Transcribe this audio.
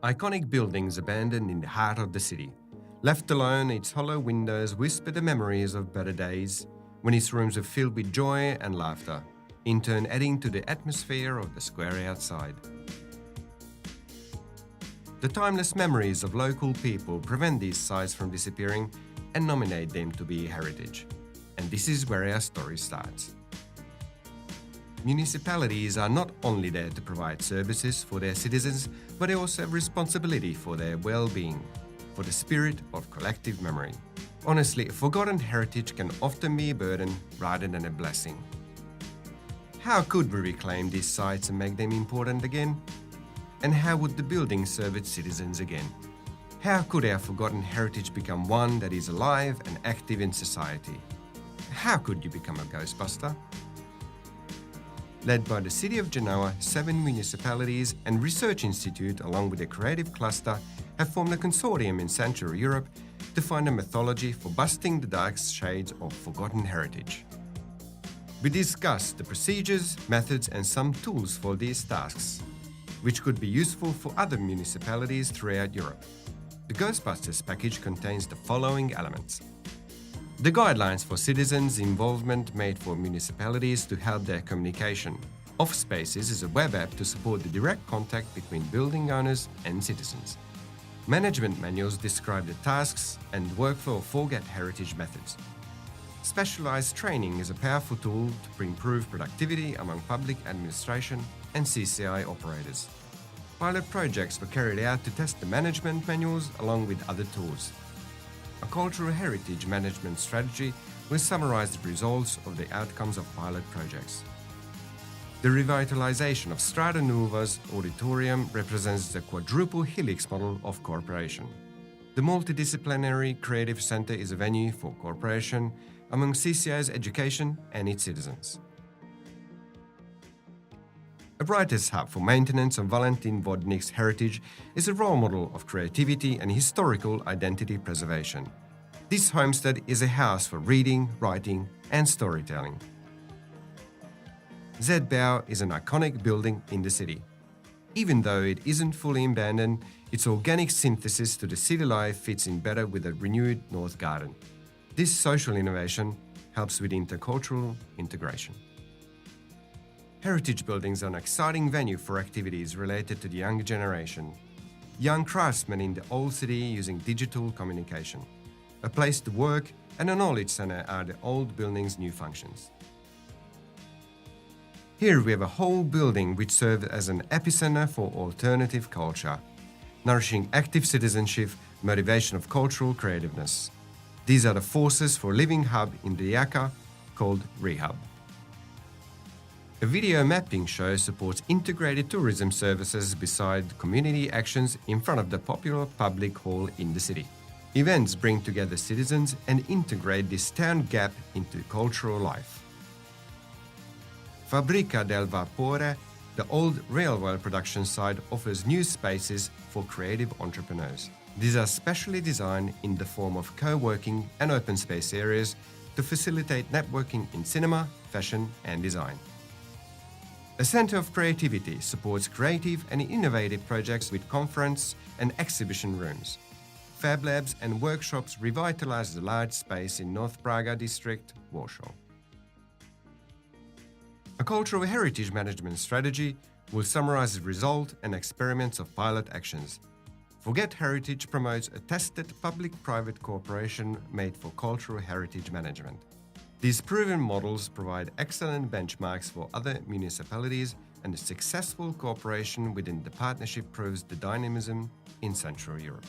Iconic buildings abandoned in the heart of the city. Left alone, its hollow windows whisper the memories of better days, when its rooms were filled with joy and laughter, in turn adding to the atmosphere of the square outside. The timeless memories of local people prevent these sites from disappearing and nominate them to be heritage. And this is where our story starts. Municipalities are not only there to provide services for their citizens, but they also have responsibility for their well-being, for the spirit of collective memory. Honestly, forgotten heritage can often be a burden rather than a blessing. How could we reclaim these sites and make them important again? And how would the building serve its citizens again? How could our forgotten heritage become one that is alive and active in society? How could you become a Ghostbuster? Led by the City of Genoa, 7 municipalities and Research Institute along with a creative cluster have formed a consortium in Central Europe to find a methodology for busting the dark shades of forgotten heritage. We discussed the procedures, methods and some tools for these tasks, which could be useful for other municipalities throughout Europe. The Ghostbusters package contains the following elements. The guidelines for citizens' involvement made for municipalities to help their communication. Offspaces is a web app to support the direct contact between building owners and citizens. Management manuals describe the tasks and workflow of forget heritage methods. Specialized training is a powerful tool to improve productivity among public administration and CCI operators. Pilot projects were carried out to test the management manuals along with other tools. A cultural heritage management strategy will summarize the results of the outcomes of pilot projects. The revitalization of Strada Nuova's auditorium represents the quadruple helix model of cooperation. The multidisciplinary creative center is a venue for cooperation among CCI's education and its citizens. A writer's hub for maintenance of Valentin Vodnik's heritage is a role model of creativity and historical identity preservation. This homestead is a house for reading, writing and storytelling. Z-Bau is an iconic building in the city. Even though it isn't fully abandoned, its organic synthesis to the city life fits in better with a renewed North Garden. This social innovation helps with intercultural integration. Heritage buildings are an exciting venue for activities related to the younger generation. Young craftsmen in the old city using digital communication. A place to work and a knowledge center are the old building's new functions. Here we have a whole building which serves as an epicenter for alternative culture, nourishing active citizenship, motivation of cultural creativeness. These are the forces for a living hub in Rijeka called Rehub. A video mapping show supports integrated tourism services beside community actions in front of the popular public hall in the city. Events bring together citizens and integrate this town gap into cultural life. Fabbrica del Vapore, the old railway production site, offers new spaces for creative entrepreneurs. These are specially designed in the form of co-working and open space areas to facilitate networking in cinema, fashion and design. A Center of Creativity supports creative and innovative projects with conference and exhibition rooms. Fab labs and workshops revitalize the large space in North Praga district, Warsaw. A cultural heritage management strategy will summarize the result and experiments of pilot actions. Forget Heritage promotes a tested public-private cooperation made for cultural heritage management. These proven models provide excellent benchmarks for other municipalities, and a successful cooperation within the partnership proves the dynamism in Central Europe.